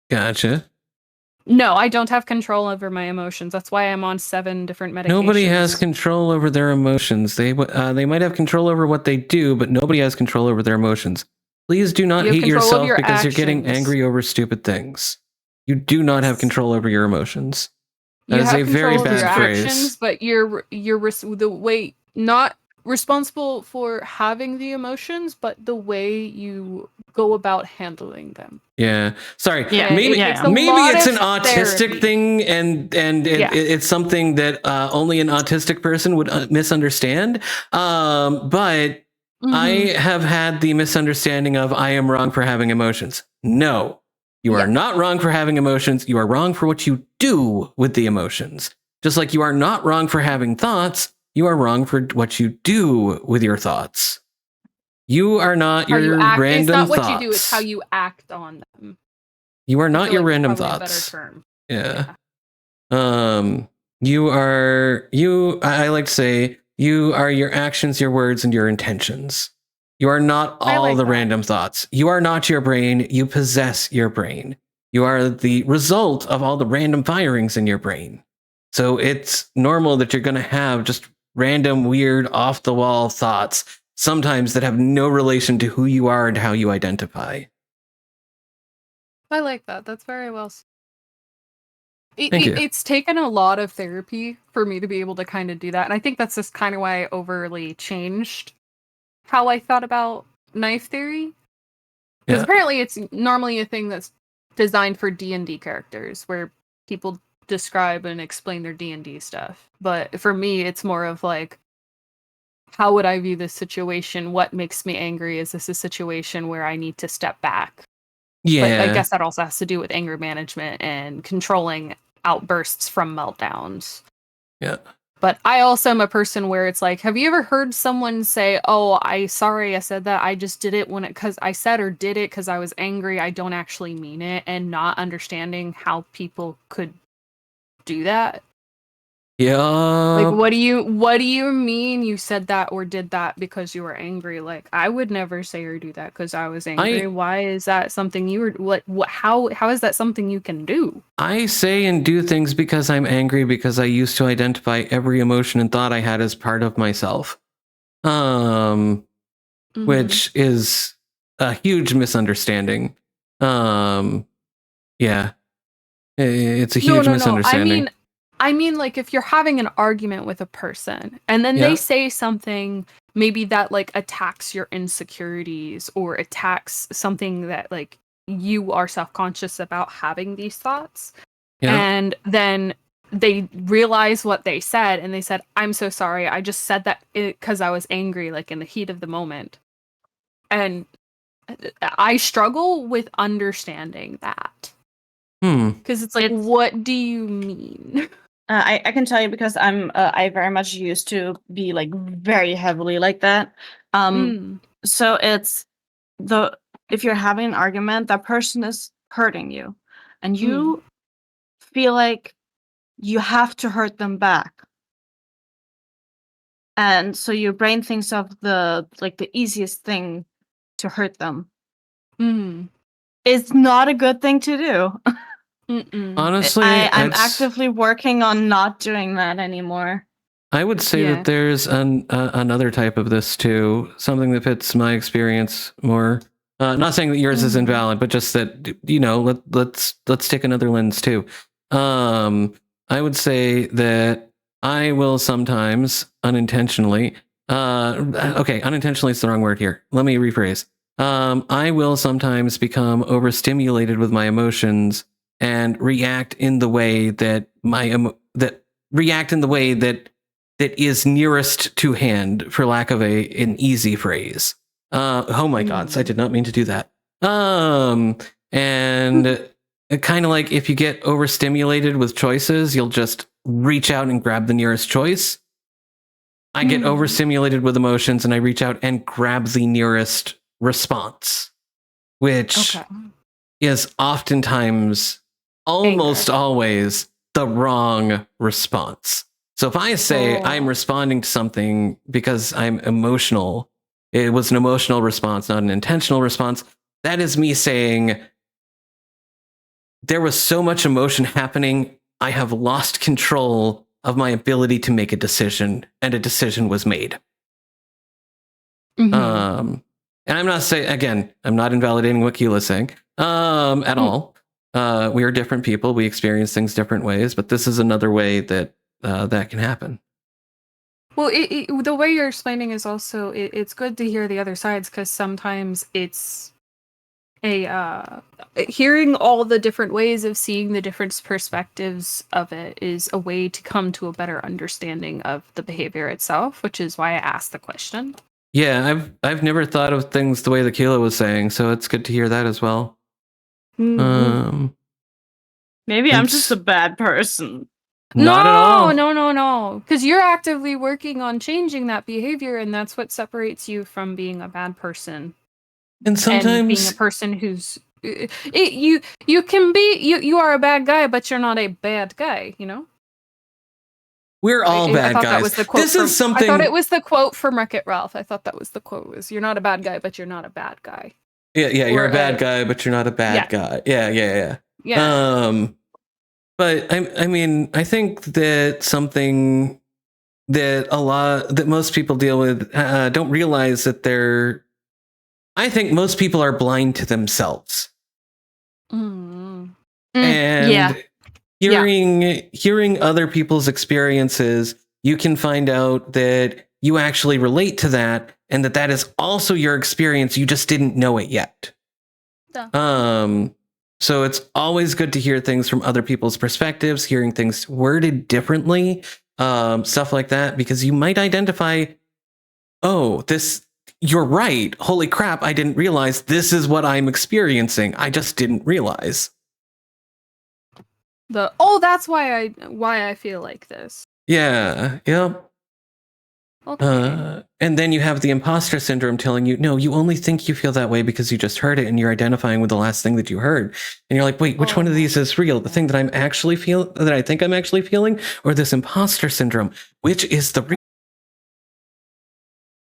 Gotcha. No, I don't have control over my emotions. That's why I'm on 7 different medications. Nobody has control over their emotions. They might have control over what they do, but nobody has control over their emotions. Please do not hate yourself because you're getting angry over stupid things. You do not have control over your emotions. That is a very bad phrase. Actions, but you're the way not responsible for having the emotions, but the way you go about handling them. Yeah. Sorry. Yeah, maybe it's an autistic thing, and it's something that only an autistic person would misunderstand. But I have had the misunderstanding of I am wrong for having emotions. No, you are not wrong for having emotions. You are wrong for what you do with the emotions. Just like you are not wrong for having thoughts, you are wrong for what you do with your thoughts. You are not your random thoughts. It's not what you do, it's how you act on them. You are not your random thoughts. Yeah. I like to say, you are your actions, your words, and your intentions. You are not all the random thoughts. You are not your brain. You possess your brain. You are the result of all the random firings in your brain. So it's normal that you're going to have just random, weird, off-the-wall thoughts, sometimes that have no relation to who you are and how you identify. I like that. That's very well said. It's taken a lot of therapy for me to be able to kind of do that. And I think that's just kind of why I overly changed how I thought about knife theory. Because apparently it's normally a thing that's designed for D&D characters, where people describe and explain their D&D stuff. But for me, it's more of like, how would I view this situation? What makes me angry? Is this a situation where I need to step back? Yeah. But I guess that also has to do with anger management and controlling outbursts from meltdowns. Yeah. But I also am a person where it's like, have you ever heard someone say, "Oh, I said that. I just did it because I said or did it because I was angry. I don't actually mean it," and not understanding how people could do that? Yeah. Like, what do you mean you said that or did that because you were angry? Like, I would never say or do that because I was angry. Why is that something you were how is that something you can do? I say and do things because I'm angry because I used to identify every emotion and thought I had as part of myself. Which is a huge misunderstanding. Yeah. It's a huge misunderstanding. I mean, like, if you're having an argument with a person and then they say something maybe that like attacks your insecurities or attacks something that like you are self-conscious about having these thoughts, and then they realize what they said and they said, "I'm so sorry. I just said that because I was angry, like in the heat of the moment." And I struggle with understanding that. Because it's like, what do you mean? I can tell you because I very much used to be like very heavily like that. So it's if you're having an argument, that person is hurting you, and you feel like you have to hurt them back, and so your brain thinks of the easiest thing to hurt them. It's not a good thing to do. Honestly, I'm actively working on not doing that anymore. I would say that there's another type of this too, something that fits my experience more. Not saying that yours is invalid, but just that, you know, let's take another lens too. I would say that I will sometimes unintentionally. Okay, unintentionally is the wrong word here. Let me rephrase. I will sometimes become overstimulated with my emotions and react in the way that is nearest to hand, for lack of an easy phrase. Oh my gods, I did not mean to do that. And kind of like if you get overstimulated with choices, you'll just reach out and grab the nearest choice. I get overstimulated with emotions and I reach out and grab the nearest response, which is oftentimes, almost always, the wrong response. So if I say I'm responding to something because I'm emotional, it was an emotional response, not an intentional response, that is me saying there was so much emotion happening. I have lost control of my ability to make a decision, and a decision was made. And I'm not saying, again, I'm not invalidating what Keela's saying at all. We are different people. We experience things different ways, but this is another way that that can happen. Well, the way you're explaining is also, it's good to hear the other sides, because sometimes it's hearing all the different ways of seeing the different perspectives of it is a way to come to a better understanding of the behavior itself, which is why I asked the question. Yeah, I've never thought of things the way that Keela was saying, so it's good to hear that as well. Maybe I'm just a bad person. Not at all. No. Because you're actively working on changing that behavior, and that's what separates you from being a bad person. And sometimes being a person who's you can be you are a bad guy, but you're not a bad guy. You know. We're all bad guys. That was the quote I thought it was the quote from Wreck-It Ralph. I thought that was the quote. Was "You're not a bad guy, but you're not a bad guy." Yeah. You're a bad guy, but you're not a bad guy. Yeah. But I mean, I think that something that most people deal with don't realize that I think most people are blind to themselves. And hearing other people's experiences, you can find out that you actually relate to that, and that is also your experience. You just didn't know it yet. So it's always good to hear things from other people's perspectives, hearing things worded differently, stuff like that, because you might identify, you're right. Holy crap, I didn't realize this is what I'm experiencing. I just didn't realize. That's why I feel like this. Yeah. Okay. And then you have the imposter syndrome telling you, no, you only think you feel that way because you just heard it, and you're identifying with the last thing that you heard. And you're like, wait, which one of these is real? The thing that I think I'm actually feeling, or this imposter syndrome? Which is the